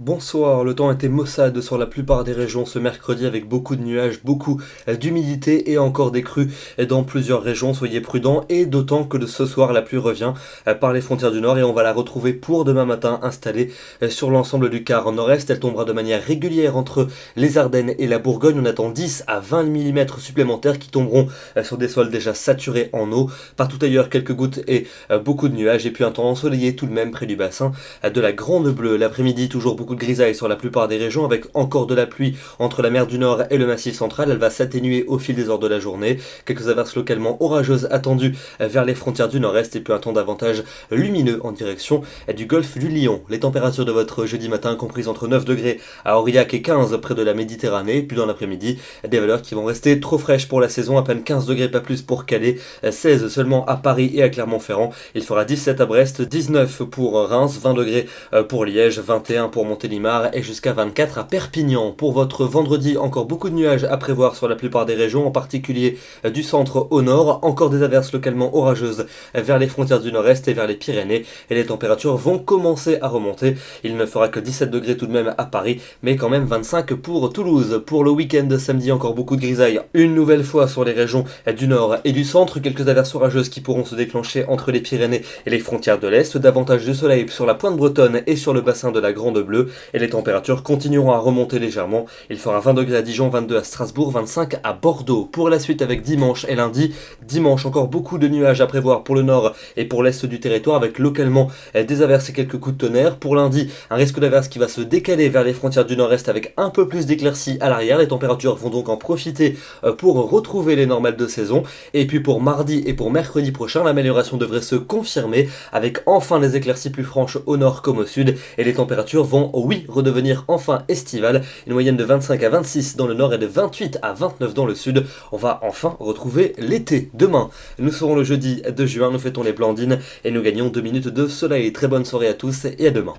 Bonsoir, le temps était maussade sur la plupart des régions ce mercredi avec beaucoup de nuages, beaucoup d'humidité et encore des crues dans plusieurs régions. Soyez prudents et d'autant que de ce soir la pluie revient par les frontières du nord et on va la retrouver pour demain matin installée sur l'ensemble du quart nord-est. Elle tombera de manière régulière entre les Ardennes et la Bourgogne. On attend 10 à 20 mm supplémentaires qui tomberont sur des sols déjà saturés en eau. Partout ailleurs quelques gouttes et beaucoup de nuages et puis un temps ensoleillé tout de même près du bassin de la Grande Bleue. L'après-midi toujours beaucoup de grisaille sur la plupart des régions avec encore de la pluie entre la mer du Nord et le Massif central. Elle va s'atténuer au fil des heures de la journée. Quelques averses localement orageuses attendues vers les frontières du nord-est et puis un temps davantage lumineux en direction du golfe du Lion. Les températures de votre jeudi matin comprises entre 9 degrés à Aurillac et 15 près de la Méditerranée. Puis dans l'après-midi, des valeurs qui vont rester trop fraîches pour la saison. À peine 15 degrés, pas plus pour Calais, 16 seulement à Paris et à Clermont-Ferrand. Il fera 17 à Brest, 19 pour Reims, 20 degrés pour Liège, 21 pour Montélimar et jusqu'à 24 à Perpignan. Pour votre vendredi, encore beaucoup de nuages à prévoir sur la plupart des régions, en particulier du centre au nord. Encore des averses localement orageuses vers les frontières du nord-est et vers les Pyrénées. Et les températures vont commencer à remonter. Il ne fera que 17 degrés tout de même à Paris, mais quand même 25 pour Toulouse. Pour le week-end samedi, encore beaucoup de grisailles. Une nouvelle fois sur les régions du nord et du centre. Quelques averses orageuses qui pourront se déclencher entre les Pyrénées et les frontières de l'est. Davantage de soleil sur la pointe bretonne et sur le bassin de la Grande Bleue. Et les températures continueront à remonter légèrement. Il fera 20 degrés à Dijon, 22 à Strasbourg, 25 à Bordeaux. Pour la suite avec dimanche et lundi. Dimanche, encore beaucoup de nuages à prévoir pour le nord et pour l'est du territoire avec localement des averses et quelques coups de tonnerre. Pour lundi, un risque d'averse qui va se décaler vers les frontières du nord-est avec un peu plus d'éclaircies à l'arrière. Les températures vont donc en profiter pour retrouver les normales de saison. Et puis pour mardi et pour mercredi prochain, l'amélioration devrait se confirmer avec enfin des éclaircies plus franches au nord comme au sud. Et les températures vont, oui, redevenir enfin estivales. Une moyenne de 25 à 26 dans le nord et de 28 à 29 dans le sud. On va enfin retrouver l'été. Demain, nous serons le jeudi 2 juin, nous fêtons les Blandines et nous gagnons 2 minutes de soleil. Très bonne soirée à tous et à demain.